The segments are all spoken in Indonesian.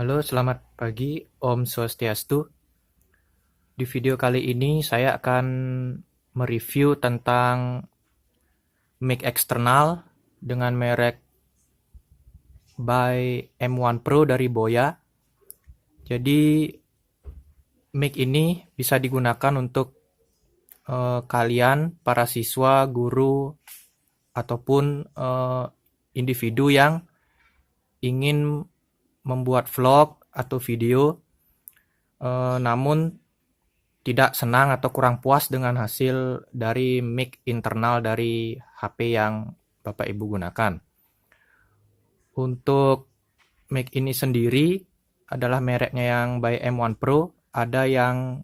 Halo, selamat pagi, Om Swastiastu. Di video kali ini saya akan mereview tentang mic eksternal dengan merek by M1 Pro dari Boya. Jadi mic ini bisa digunakan untuk kalian, para siswa, guru, ataupun individu yang ingin membuat vlog atau video, namun tidak senang atau kurang puas dengan hasil dari mic internal dari HP yang Bapak Ibu gunakan. Untuk mic ini sendiri adalah mereknya yang by M1 Pro, ada yang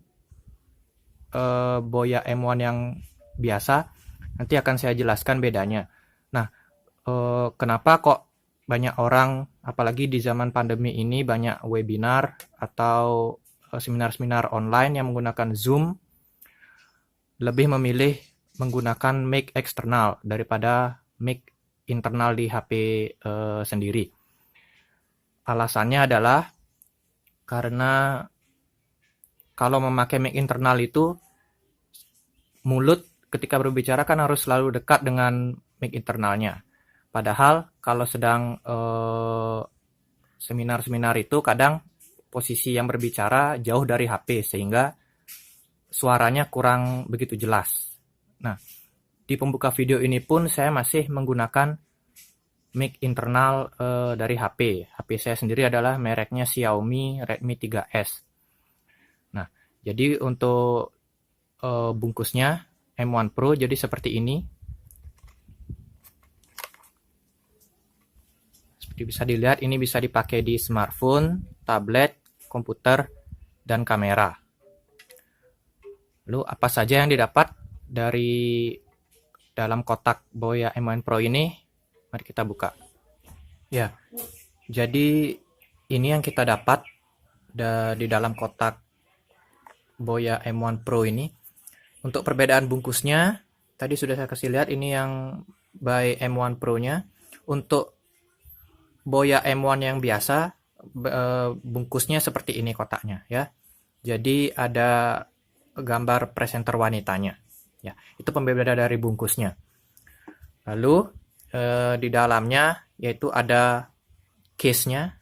Boya M1 yang biasa. Nanti akan saya jelaskan bedanya. Nah, kenapa kok banyak orang, apalagi di zaman pandemi ini, banyak webinar atau seminar-seminar online yang menggunakan Zoom, lebih memilih menggunakan mic eksternal daripada mic internal di HP sendiri. Alasannya adalah karena kalau memakai mic internal itu, mulut ketika berbicara kan harus selalu dekat dengan mic internalnya. Padahal kalau sedang seminar-seminar itu kadang posisi yang berbicara jauh dari HP sehingga suaranya kurang begitu jelas. Nah, di pembuka video ini pun saya masih menggunakan mic internal dari HP. HP saya sendiri adalah mereknya Xiaomi Redmi 3S. Nah, jadi untuk bungkusnya M1 Pro jadi seperti ini. Seperti bisa dilihat, ini bisa dipakai di smartphone, tablet, komputer, dan kamera. Lalu apa saja yang didapat dari dalam kotak Boya M1 Pro ini? Mari kita buka. Ya, jadi ini yang kita dapat di dalam kotak Boya M1 Pro ini. Untuk perbedaan bungkusnya, tadi sudah saya kasih lihat, ini yang by M1 Pro-nya. Untuk Boya M1 yang biasa, bungkusnya seperti ini kotaknya ya. Jadi ada gambar presenter wanitanya. Ya, itu pembeda dari bungkusnya. Lalu di dalamnya yaitu ada case-nya,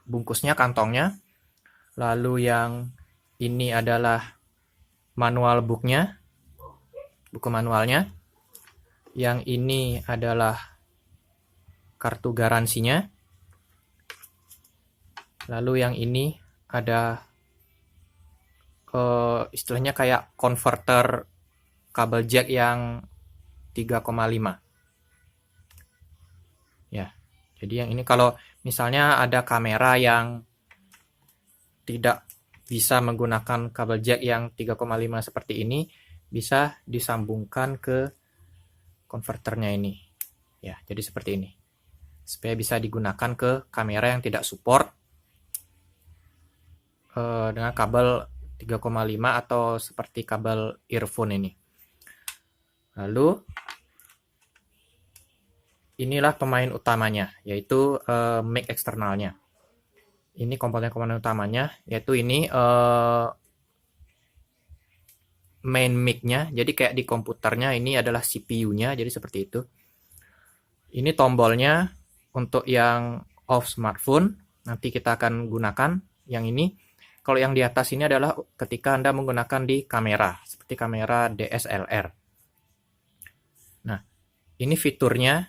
bungkusnya, kantongnya. Lalu yang ini adalah manual book-nya, buku manualnya. Yang ini adalah kartu garansinya. Lalu yang ini ada istilahnya kayak converter kabel jack yang 3,5. Ya, jadi yang ini kalau misalnya ada kamera yang tidak bisa menggunakan kabel jack yang 3,5 seperti ini, bisa disambungkan ke konverternya ini. Ya, jadi seperti ini. Supaya bisa digunakan ke kamera yang tidak support dengan kabel 3,5 atau seperti kabel earphone ini. Lalu inilah pemain utamanya, yaitu mic eksternalnya. Ini komponen-komponen utamanya, yaitu ini main mic-nya. Jadi kayak di komputernya ini adalah CPU-nya, jadi seperti itu. Ini tombolnya untuk yang off smartphone, nanti kita akan gunakan yang ini. Kalau yang di atas ini adalah ketika Anda menggunakan di kamera, seperti kamera DSLR. Nah, ini fiturnya,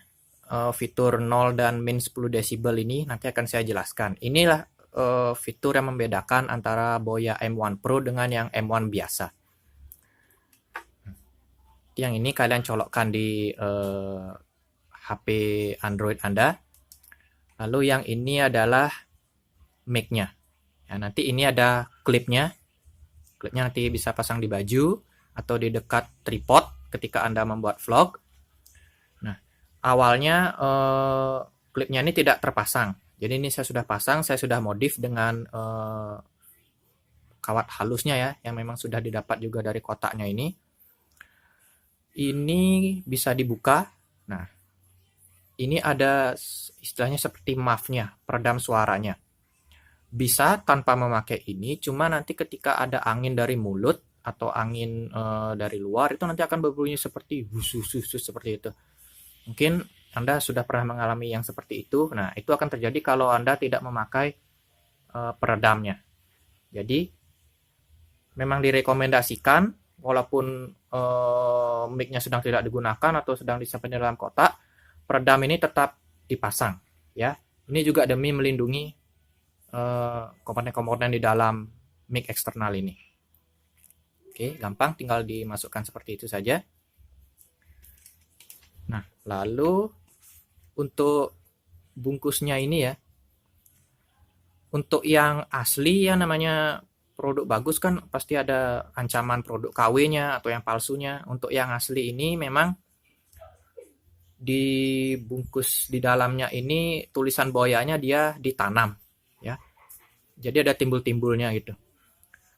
fitur 0 dan min 10 desibel ini nanti akan saya jelaskan. Inilah fitur yang membedakan antara Boya M1 Pro dengan yang M1 biasa. Yang ini kalian colokkan di HP Android Anda. Lalu yang ini adalah mic-nya. Ya, nanti ini ada klipnya. Klipnya nanti bisa pasang di baju atau di dekat tripod ketika Anda membuat vlog. Nah, awalnya klipnya ini tidak terpasang. Jadi ini saya sudah pasang, saya sudah modif dengan kawat halusnya ya, yang memang sudah didapat juga dari kotaknya ini. Ini bisa dibuka. Nah, ini ada istilahnya seperti muff-nya, peredam suaranya. Bisa tanpa memakai ini, cuma nanti ketika ada angin dari mulut atau angin dari luar, itu nanti akan berbunyi seperti husus seperti itu. Mungkin Anda sudah pernah mengalami yang seperti itu. Nah, itu akan terjadi kalau Anda tidak memakai peredamnya. Jadi, memang direkomendasikan, walaupun mic-nya sedang tidak digunakan atau sedang disimpan di dalam kotak, peredam ini tetap dipasang. Ya, ini juga demi melindungi komponen-komponen di dalam mic eksternal ini. Oke, gampang, tinggal dimasukkan seperti itu saja. Nah, lalu untuk bungkusnya ini ya, untuk yang asli ya, namanya produk bagus kan pasti ada ancaman produk KW-nya atau yang palsunya. Untuk yang asli ini memang dibungkus di dalamnya ini tulisan boyanya dia ditanam ya. Jadi ada timbul-timbulnya gitu.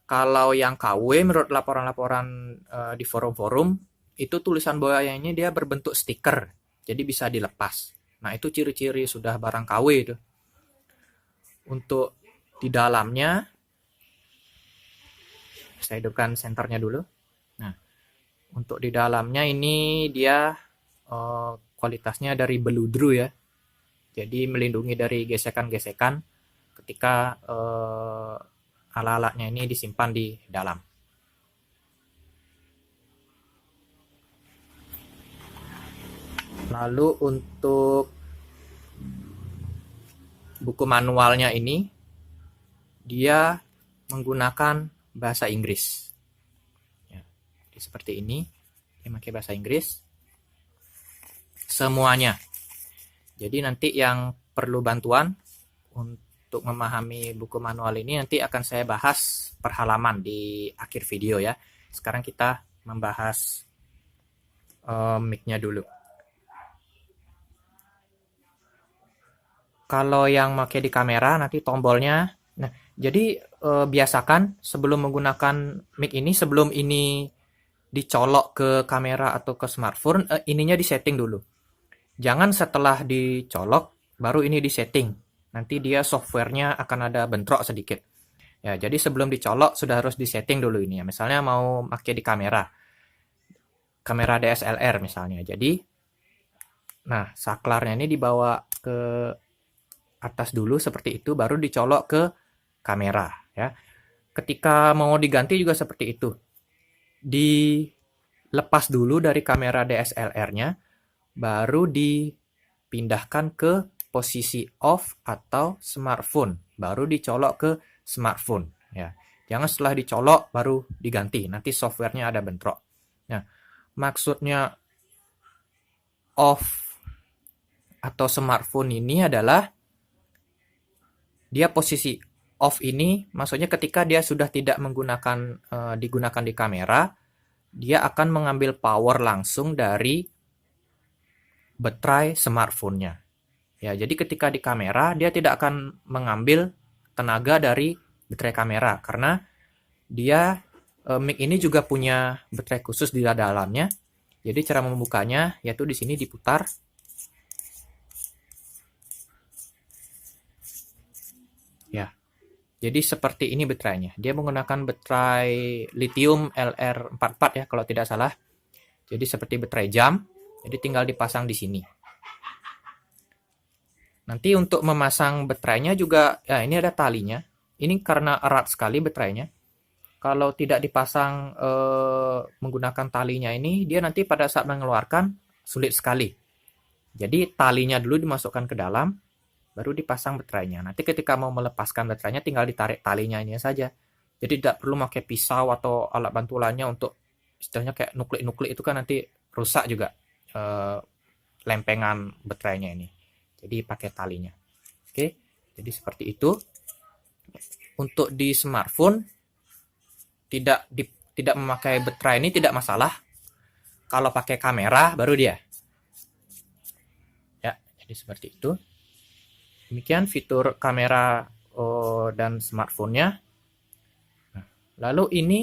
Kalau yang KW menurut laporan-laporan di forum-forum itu tulisan boyanya ini dia berbentuk stiker. Jadi bisa dilepas. Nah, itu ciri-ciri sudah barang KW itu. Untuk di dalamnya saya hidupkan senternya dulu. Nah, untuk di dalamnya ini dia kualitasnya dari beludru ya. Jadi melindungi dari gesekan-gesekan ketika alat-alatnya ini disimpan di dalam. Lalu untuk buku manualnya ini dia menggunakan bahasa Inggris. Ya, jadi seperti ini, dia pakai bahasa Inggris. Semuanya. Jadi nanti yang perlu bantuan untuk memahami buku manual ini nanti akan saya bahas per halaman di akhir video ya. Sekarang kita membahas mic-nya dulu. Kalau yang pakai di kamera nanti tombolnya. Nah, jadi biasakan sebelum menggunakan mic ini, sebelum ini dicolok ke kamera atau ke smartphone, ininya disetting dulu. Jangan setelah dicolok baru ini disetting. Nanti dia softwarenya akan ada bentrok sedikit. Ya, jadi sebelum dicolok sudah harus disetting dulu ini ya. Misalnya mau pakai di kamera DSLR misalnya. Jadi, nah saklarnya ini dibawa ke atas dulu seperti itu, baru dicolok ke kamera ya. Ketika mau diganti juga seperti itu. Dilepas dulu dari kamera DSLR-nya, baru dipindahkan ke posisi off atau smartphone, baru dicolok ke smartphone ya. Jangan setelah dicolok baru diganti, nanti softwarenya ada bentrok. Nah, maksudnya off atau smartphone ini adalah dia posisi off ini maksudnya ketika dia sudah tidak digunakan di kamera, dia akan mengambil power langsung dari baterai smartphone-nya. Ya, jadi ketika di kamera dia tidak akan mengambil tenaga dari baterai kamera karena dia mic ini juga punya baterai khusus di dalamnya. Jadi cara membukanya yaitu di sini diputar. Ya. Jadi seperti ini baterainya. Dia menggunakan baterai lithium LR44 ya kalau tidak salah. Jadi seperti baterai jam. Jadi tinggal dipasang di sini. Nanti untuk memasang baterainya juga, ya ini ada talinya. Ini karena erat sekali baterainya. Kalau tidak dipasang menggunakan talinya ini, dia nanti pada saat mengeluarkan sulit sekali. Jadi talinya dulu dimasukkan ke dalam, baru dipasang baterainya. Nanti ketika mau melepaskan baterainya, tinggal ditarik talinya ini saja. Jadi tidak perlu pakai pisau atau alat bantu lainnya untuk istilahnya kayak nuklik-nuklik itu kan nanti rusak juga lempengan baterainya ini. Jadi pakai talinya. Oke, jadi seperti itu. Untuk di smartphone tidak memakai baterai ini tidak masalah. Kalau pakai kamera baru dia. Ya, jadi seperti itu. Demikian fitur kamera dan smartphone-nya. Nah, lalu ini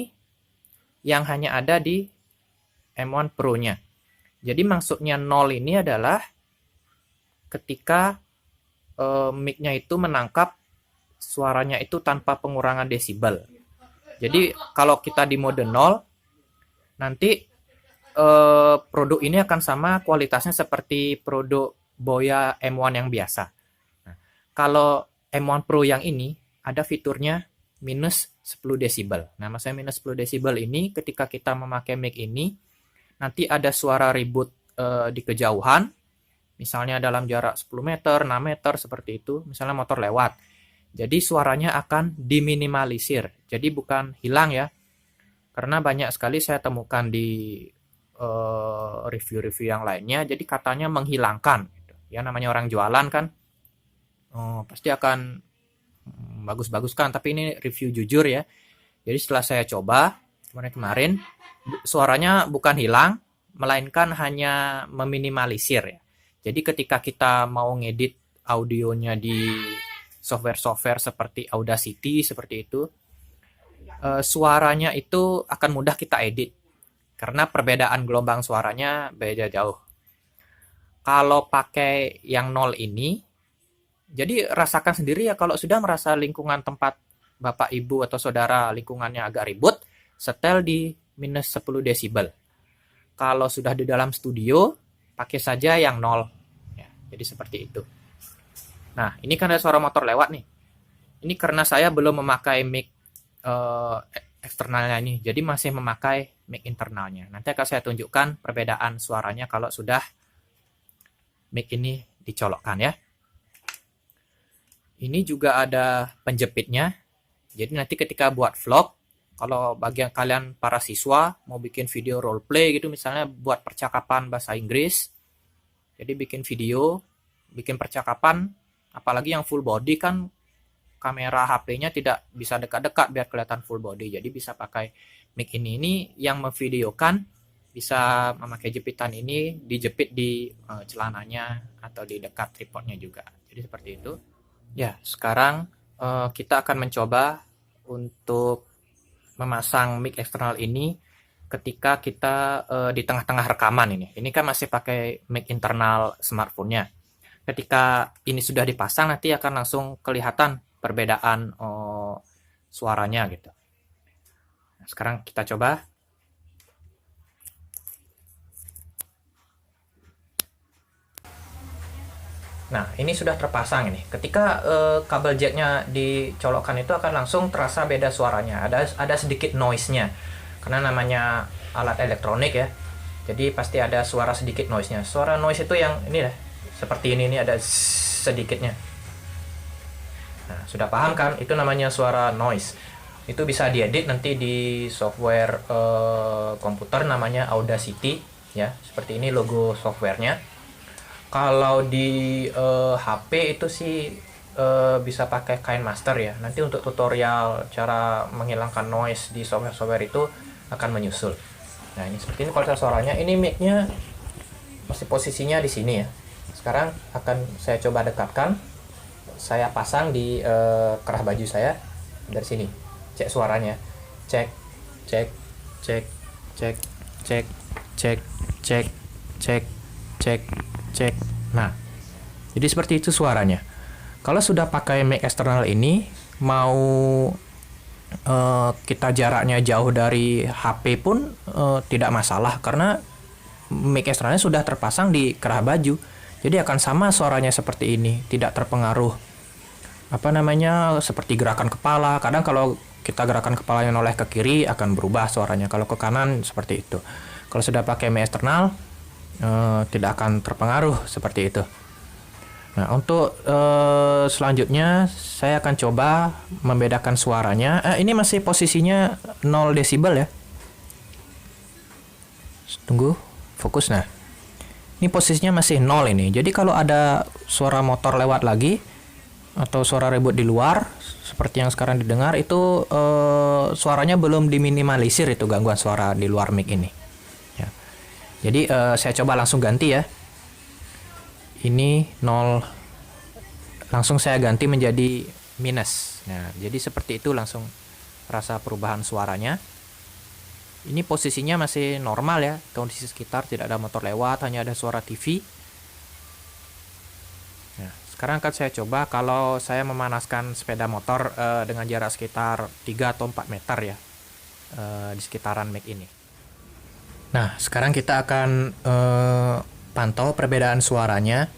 yang hanya ada di M1 Pro-nya. Jadi maksudnya 0 ini adalah ketika mic-nya itu menangkap suaranya itu tanpa pengurangan desibel. Jadi kalau kita di mode 0, nanti produk ini akan sama kualitasnya seperti produk Boya M1 yang biasa. Nah, kalau M1 Pro yang ini ada fiturnya minus 10 desibel. Nah, maksudnya minus 10 desibel ini ketika kita memakai mic ini, nanti ada suara ribut di kejauhan, misalnya dalam jarak 10 meter, 6 meter, seperti itu, misalnya motor lewat. Jadi suaranya akan diminimalisir, jadi bukan hilang ya. Karena banyak sekali saya temukan di review-review yang lainnya, jadi katanya menghilangkan. Ya namanya orang jualan kan, pasti akan bagus-baguskan, tapi ini review jujur ya. Jadi setelah saya coba kemarin, suaranya bukan hilang, melainkan hanya meminimalisir ya. Jadi ketika kita mau ngedit audionya di software-software seperti Audacity seperti itu, suaranya itu akan mudah kita edit karena perbedaan gelombang suaranya beda jauh. Kalau pakai yang 0 ini, jadi rasakan sendiri ya, kalau sudah merasa lingkungan tempat Bapak Ibu atau saudara lingkungannya agak ribut, setel di minus 10 desibel. Kalau sudah di dalam studio, pakai saja yang 0. Ya, jadi seperti itu. Nah, ini kan ada suara motor lewat nih. Ini karena saya belum memakai mic eksternalnya ini, jadi masih memakai mic internalnya. Nanti akan saya tunjukkan perbedaan suaranya kalau sudah mic ini dicolokkan ya. Ini juga ada penjepitnya. Jadi nanti ketika buat vlog, kalau bagian kalian para siswa mau bikin video role play gitu, misalnya buat percakapan bahasa Inggris, jadi bikin video, bikin percakapan, apalagi yang full body kan kamera HP-nya tidak bisa dekat-dekat biar kelihatan full body. Jadi bisa pakai mic ini yang memvideokan, bisa memakai jepitan ini, dijepit di celananya atau di dekat tripodnya juga. Jadi seperti itu. Ya, sekarang kita akan mencoba untuk memasang mic eksternal ini ketika kita di tengah-tengah rekaman ini. Ini kan masih pakai mic internal smartphone-nya. Ketika ini sudah dipasang, nanti akan langsung kelihatan perbedaan suaranya gitu. Nah, sekarang kita coba. Nah, ini sudah terpasang ini. Ketika kabel jacknya dicolokkan itu akan langsung terasa beda suaranya. Ada sedikit noise-nya. Karena namanya alat elektronik ya. Jadi pasti ada suara sedikit noise-nya. Suara noise itu yang ini lah. Seperti ini ada sedikitnya. Nah, sudah paham kan? Itu namanya suara noise. Itu bisa diedit nanti di software komputer namanya Audacity ya. Seperti ini logo softwarenya. Kalau di HP itu sih bisa pakai KineMaster ya. Nanti untuk tutorial cara menghilangkan noise di software-software itu akan menyusul. Nah, ini seperti ini kualitas suaranya. Ini mic-nya masih posisinya di sini ya. Sekarang akan saya coba dekatkan. Saya pasang di kerah baju saya dari sini. Cek suaranya. Cek, cek, cek, cek, cek, cek, cek, cek, cek, cek. Nah, jadi seperti itu suaranya. Kalau sudah pakai mic eksternal ini, mau kita jaraknya jauh dari HP pun tidak masalah karena mic eksternalnya sudah terpasang di kerah baju. Jadi akan sama suaranya seperti ini, tidak terpengaruh seperti gerakan kepala. Kadang kalau kita gerakan kepalanya noleh ke kiri akan berubah suaranya, kalau ke kanan seperti itu. Kalau sudah pakai mic eksternal tidak akan terpengaruh seperti itu. Nah, untuk selanjutnya saya akan coba membedakan suaranya. Ini masih posisinya 0 desibel ya. Tunggu, fokus. Nah, ini posisinya masih 0 ini. Jadi kalau ada suara motor lewat lagi atau suara ribut di luar seperti yang sekarang didengar itu suaranya belum diminimalisir, itu gangguan suara di luar mic ini ya. Jadi saya coba langsung ganti ya. Ini 0, langsung saya ganti menjadi minus. Nah, jadi seperti itu langsung rasa perubahan suaranya. Ini posisinya masih normal ya, kondisi sekitar tidak ada motor lewat, hanya ada suara TV. sekarang akan saya coba kalau saya memanaskan sepeda motor dengan jarak sekitar 3 atau 4 meter ya, di sekitaran mic ini. Nah, sekarang kita akan pantau perbedaan suaranya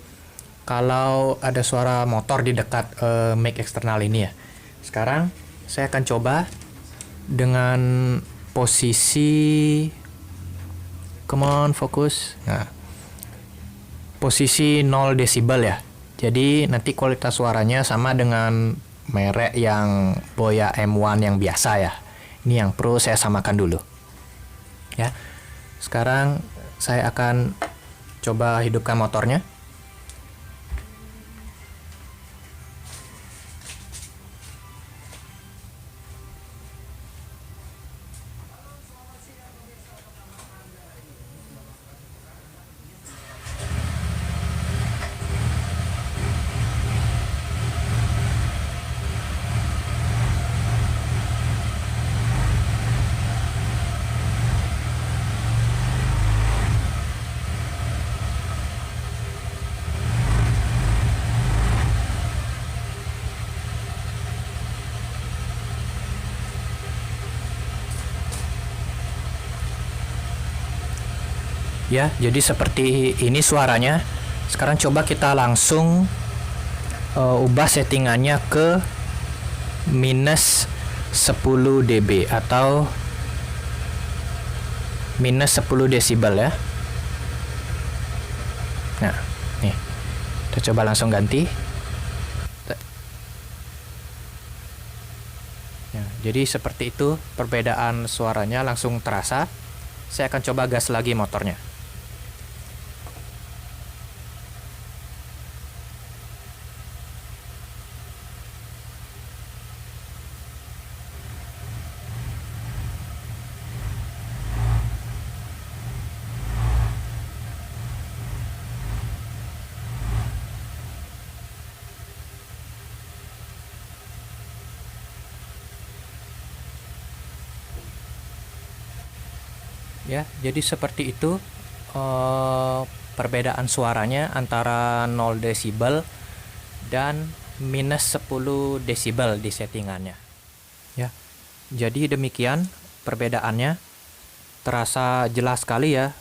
kalau ada suara motor di dekat mic eksternal ini ya. Sekarang saya akan coba dengan posisi, come on, fokus. Nah, posisi 0 desibel ya. Jadi nanti kualitas suaranya sama dengan merek yang Boya M1 yang biasa ya. Ini yang Pro saya samakan dulu. Ya. Sekarang saya akan coba hidupkan motornya. Ya, jadi seperti ini suaranya. Sekarang coba kita langsung ubah settingannya ke minus 10 dB atau minus 10 desibel ya. Nah, nih. Kita coba langsung ganti. Ya, jadi seperti itu perbedaan suaranya langsung terasa. Saya akan coba gas lagi motornya. Ya, jadi seperti itu perbedaan suaranya antara 0 desibel dan minus 10 desibel di settingannya. Ya, jadi demikian perbedaannya, terasa jelas sekali ya.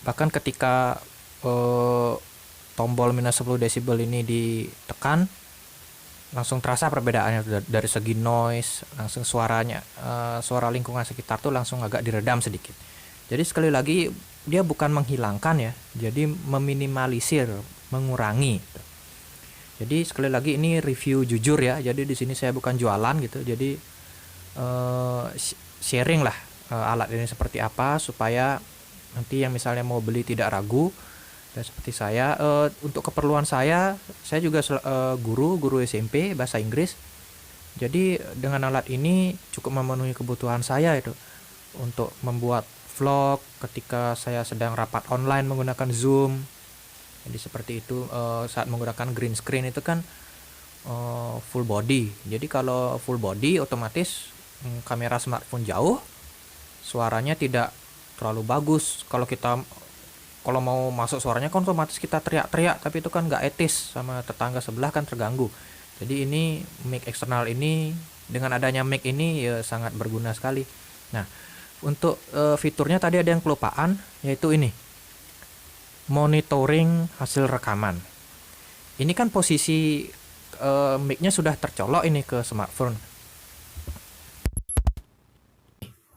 Bahkan ketika tombol minus 10 desibel ini ditekan, langsung terasa perbedaannya dari segi noise, langsung suaranya, suara lingkungan sekitar tuh langsung agak diredam sedikit. Jadi sekali lagi dia bukan menghilangkan ya, jadi meminimalisir, mengurangi. Jadi sekali lagi ini review jujur ya. Jadi di sini saya bukan jualan gitu. Jadi sharing lah alat ini seperti apa supaya nanti yang misalnya mau beli tidak ragu. Dan seperti saya, untuk keperluan saya juga guru SMP bahasa Inggris. Jadi dengan alat ini cukup memenuhi kebutuhan saya itu untuk membuat vlog ketika saya sedang rapat online menggunakan Zoom. Jadi seperti itu, saat menggunakan green screen itu kan full body. Jadi kalau full body otomatis kamera smartphone jauh, suaranya tidak terlalu bagus. Kalau mau masuk suaranya kan otomatis kita teriak-teriak, tapi itu kan nggak etis, sama tetangga sebelah kan terganggu. Jadi ini mic eksternal ini dengan adanya mic ini ya sangat berguna sekali. Nah, untuk fiturnya tadi ada yang kelupaan, yaitu ini, monitoring hasil rekaman. Ini kan posisi mic-nya sudah tercolok ini ke smartphone.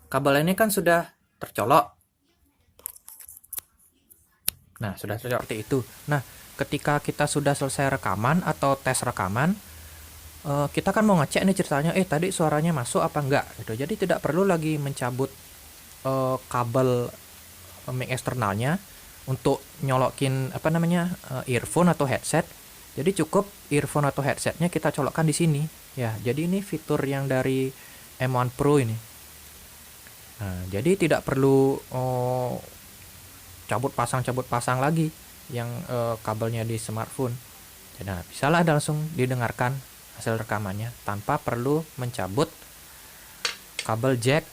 Kabel ini kan sudah tercolok. Nah, sudah tercolok seperti itu. Nah, ketika kita sudah selesai rekaman atau tes rekaman, kita kan mau ngecek nih ceritanya, tadi suaranya masuk apa enggak gitu. Jadi tidak perlu lagi mencabut kabel mic eksternalnya untuk nyolokin earphone atau headset. Jadi cukup earphone atau headsetnya kita colokkan di sini ya. Jadi ini fitur yang dari M1 Pro ini. Nah, jadi tidak perlu cabut pasang lagi yang kabelnya di smartphone. Nah, bisalah langsung didengarkan hasil rekamannya tanpa perlu mencabut kabel jack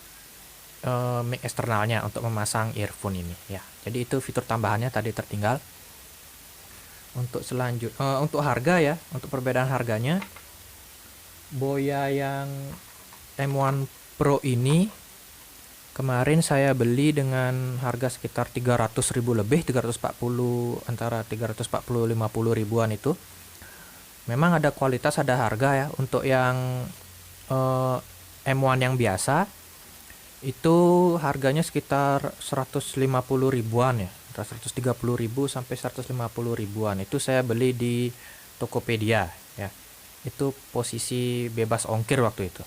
mic eksternalnya untuk memasang earphone ini ya. Jadi itu fitur tambahannya tadi tertinggal. Untuk harga ya, untuk perbedaan harganya, Boya yang M1 Pro ini kemarin saya beli dengan harga sekitar 300.000 lebih, 340, antara 340 50 ribuan itu. Memang ada kualitas, ada harga ya. Untuk yang M1 yang biasa itu harganya sekitar 150 ribuan ya, antara 130 ribu sampai 150 ribuan. Itu saya beli di Tokopedia ya. Itu posisi bebas ongkir waktu itu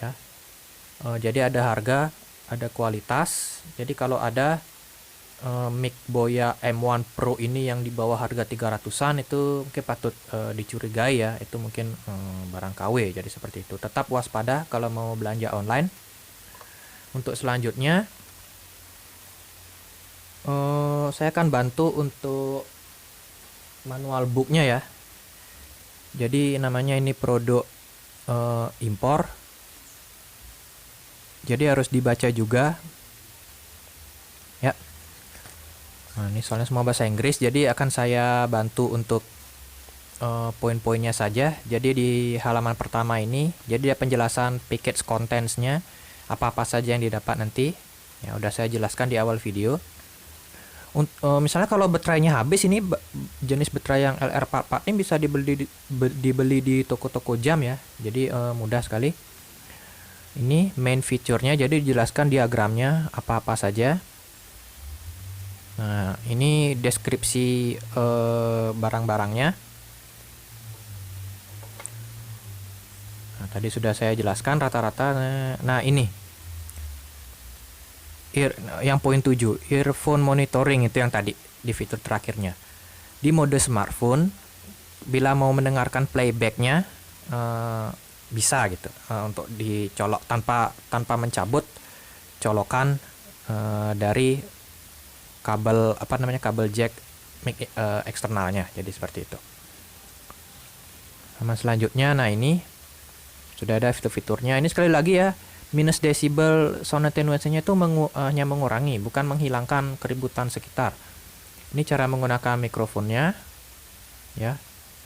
ya. Jadi ada harga, ada kualitas. Jadi kalau ada mic Boya M1 Pro ini yang di bawah harga 300-an itu mungkin patut dicurigai ya. Itu mungkin barang KW, jadi seperti itu. Tetap waspada kalau mau belanja online. Untuk selanjutnya saya akan bantu untuk manual booknya ya. Jadi namanya ini produk impor, jadi harus dibaca juga ya. Nah, ini soalnya semua bahasa Inggris, jadi akan saya bantu untuk poin-poinnya saja. Jadi di halaman pertama ini, jadi ada penjelasan package contents-nya, apa-apa saja yang didapat nanti. Ya udah saya jelaskan di awal video. Misalnya kalau baterainya habis, ini jenis baterai yang LR44 ini bisa dibeli di toko-toko jam ya. Jadi mudah sekali. Ini main feature-nya, jadi dijelaskan diagramnya apa-apa saja. Nah, ini deskripsi barang-barangnya. Nah, tadi sudah saya jelaskan rata-rata. Nah, ini yang poin 7, earphone monitoring, itu yang tadi di fitur terakhirnya. Di mode smartphone, bila mau mendengarkan playbacknya bisa gitu, untuk dicolok tanpa mencabut colokan dari kabel kabel jack mic eksternalnya. Jadi seperti itu. Sama selanjutnya, nah ini sudah ada fitur-fiturnya. Ini sekali lagi ya, minus desibel sound attenuation-nya itu hanya mengurangi, bukan menghilangkan keributan sekitar. Ini cara menggunakan mikrofonnya ya,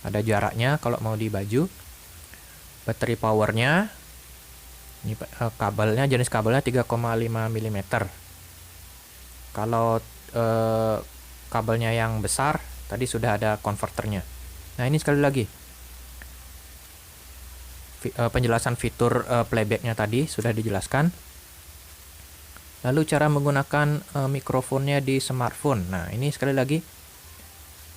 ada jaraknya kalau mau di baju. Battery powernya, ini kabelnya, jenis kabelnya 3,5 mm. Kalau kabelnya yang besar tadi sudah ada konverternya. Nah, ini sekali lagi penjelasan fitur playbacknya tadi sudah dijelaskan. Lalu cara menggunakan mikrofonnya di smartphone. Nah, ini sekali lagi,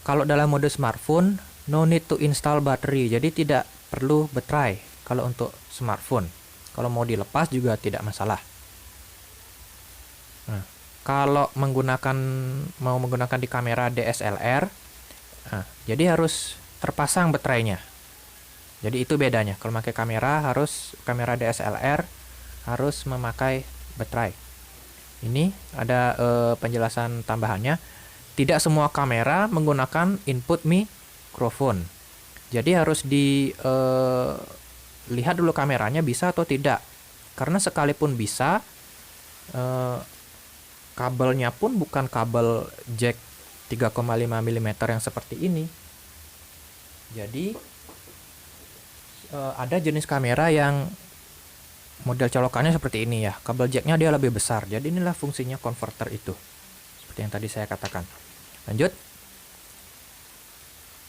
kalau dalam mode smartphone no need to install battery, jadi tidak perlu baterai kalau untuk smartphone. Kalau mau dilepas juga tidak masalah. Nah, kalau mau menggunakan di kamera DSLR, jadi harus terpasang baterainya. Jadi itu bedanya. Kalau pakai kamera DSLR harus memakai baterai. Ini ada penjelasan tambahannya. Tidak semua kamera menggunakan input mikrofon. Jadi harus dilihat dulu kameranya bisa atau tidak. Karena sekalipun bisa, kabelnya pun bukan kabel jack 3,5 mm yang seperti ini. Jadi ada jenis kamera yang model colokannya seperti ini ya, kabel jacknya dia lebih besar. Jadi inilah fungsinya converter itu, seperti yang tadi saya katakan. Lanjut.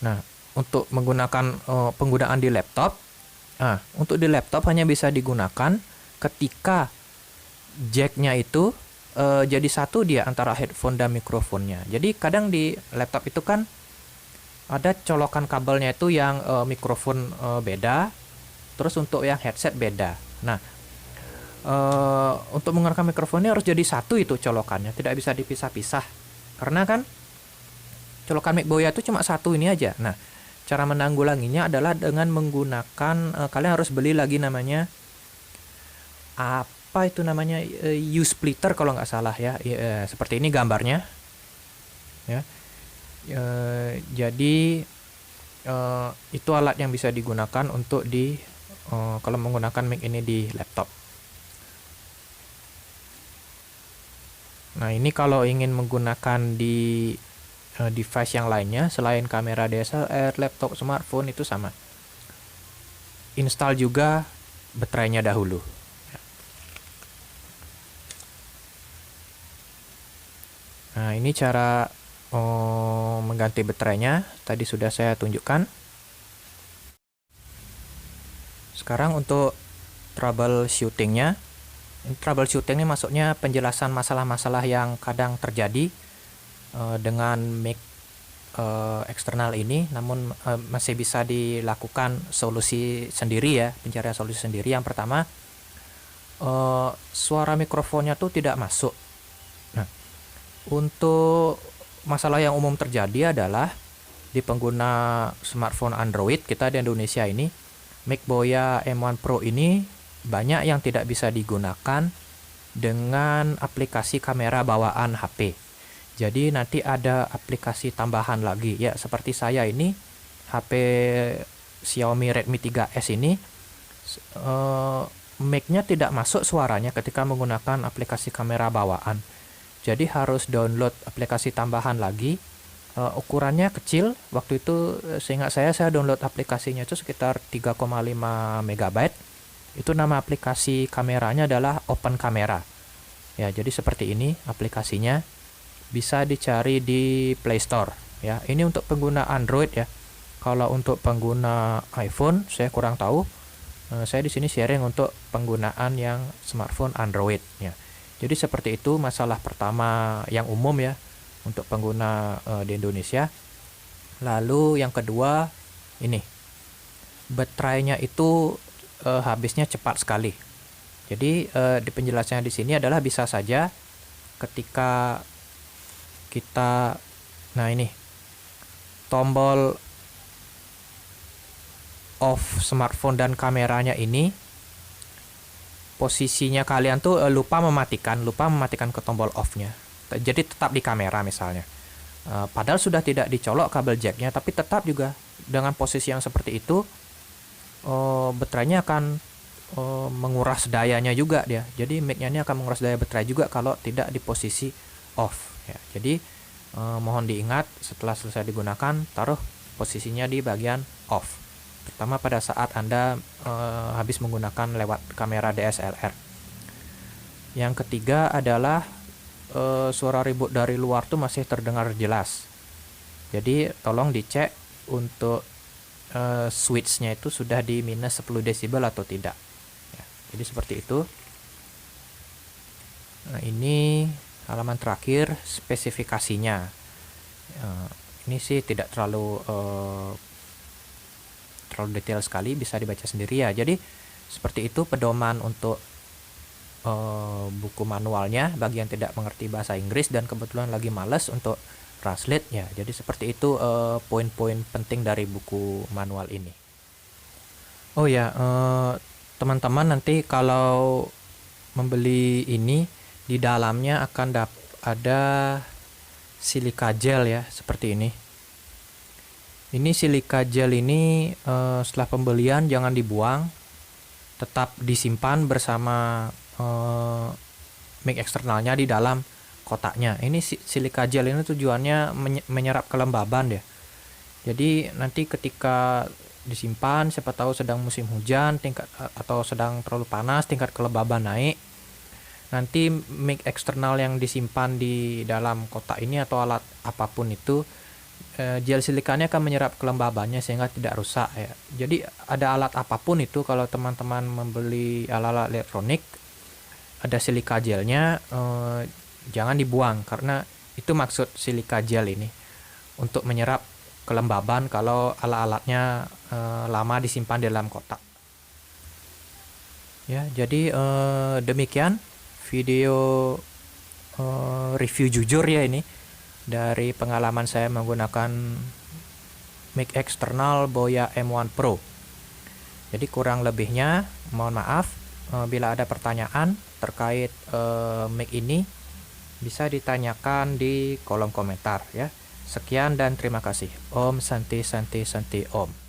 Nah, untuk menggunakan penggunaan di laptop, untuk di laptop hanya bisa digunakan ketika jacknya itu jadi satu dia antara headphone dan mikrofonnya. Jadi kadang di laptop itu kan ada colokan kabelnya itu yang mikrofon beda, terus untuk yang headset beda. Nah, untuk menggunakan mikrofonnya harus jadi satu itu colokannya, tidak bisa dipisah-pisah. Karena kan colokan mic Boya itu cuma satu ini aja. Nah, cara menanggulanginya adalah dengan menggunakan, kalian harus beli lagi namanya, apa itu namanya, U-splitter kalau nggak salah ya. Seperti ini gambarnya. Ya. Jadi itu alat yang bisa digunakan untuk kalau menggunakan mic ini di laptop. Nah, ini kalau ingin menggunakan di device yang lainnya selain kamera DSLR, laptop, smartphone itu sama. Install juga baterainya dahulu. Nah, ini cara mengganti baterainya. Tadi sudah saya tunjukkan. Sekarang untuk troubleshootingnya. Troubleshooting ini maksudnya penjelasan masalah-masalah yang kadang terjadi dengan mic eksternal ini, namun masih bisa dilakukan solusi sendiri ya, pencarian solusi sendiri. Yang pertama, suara mikrofonnya tuh tidak masuk. Nah, untuk masalah yang umum terjadi adalah di pengguna smartphone Android kita di Indonesia ini, Mic Boya M1 Pro ini banyak yang tidak bisa digunakan dengan aplikasi kamera bawaan HP. Jadi nanti ada aplikasi tambahan lagi ya, seperti saya ini HP Xiaomi Redmi 3S ini mic-nya tidak masuk suaranya ketika menggunakan aplikasi kamera bawaan. Jadi harus download aplikasi tambahan lagi. Ukurannya kecil. Waktu itu seingat saya download aplikasinya itu sekitar 3,5 MB. Itu nama aplikasi kameranya adalah Open Camera. Ya, jadi seperti ini aplikasinya. Bisa dicari di Play Store ya. Ini untuk pengguna Android ya. Kalau untuk pengguna iPhone saya kurang tahu. Saya di sini sharing untuk penggunaan yang smartphone Android ya. Jadi seperti itu masalah pertama yang umum ya untuk pengguna di Indonesia. Lalu yang kedua ini, baterainya itu habisnya cepat sekali. Jadi di penjelasannya di sini adalah bisa saja ketika kita, nah ini tombol off smartphone dan kameranya ini, posisinya kalian tuh lupa mematikan ke tombol off-nya. Jadi tetap di kamera misalnya. Padahal sudah tidak dicolok kabel jacknya, tapi tetap juga dengan posisi yang seperti itu baterainya akan menguras dayanya juga dia. Jadi mic-nya ini akan menguras daya baterai juga kalau tidak di posisi off ya. Jadi mohon diingat setelah selesai digunakan taruh posisinya di bagian off. Terutama pada saat Anda habis menggunakan lewat kamera DSLR. Yang ketiga adalah suara ribut dari luar tuh masih terdengar jelas. Jadi tolong dicek untuk switch-nya itu sudah di minus 10 desibel atau tidak ya, jadi seperti itu. Nah, ini halaman terakhir spesifikasinya. Ini sih tidak terlalu detail sekali, bisa dibaca sendiri ya. Jadi seperti itu pedoman untuk buku manualnya bagi yang tidak mengerti bahasa Inggris dan kebetulan lagi males untuk translate ya. Jadi seperti itu poin-poin penting dari buku manual ini. Oh ya, teman-teman nanti kalau membeli ini di dalamnya akan ada silika gel ya, seperti ini. Ini silika gel ini setelah pembelian jangan dibuang, tetap disimpan bersama mic eksternalnya di dalam kotaknya. Ini silika gel ini tujuannya menyerap kelembaban ya. Jadi nanti ketika disimpan, siapa tahu sedang musim hujan atau sedang terlalu panas, tingkat kelembaban naik. Nanti mic eksternal yang disimpan di dalam kotak ini atau alat apapun itu, gel silikanya akan menyerap kelembabannya sehingga tidak rusak ya. Jadi ada alat apapun itu, kalau teman-teman membeli alat-alat elektronik ada silika gelnya, jangan dibuang, karena itu maksud silika gel ini, untuk menyerap kelembaban kalau alat-alatnya lama disimpan di dalam kotak. Ya, jadi demikian video review jujur ya ini dari pengalaman saya menggunakan mic eksternal Boya M1 Pro. Jadi kurang lebihnya mohon maaf. Bila ada pertanyaan terkait mic ini bisa ditanyakan di kolom komentar ya. Sekian dan terima kasih. Om Santi Santi Santi Om.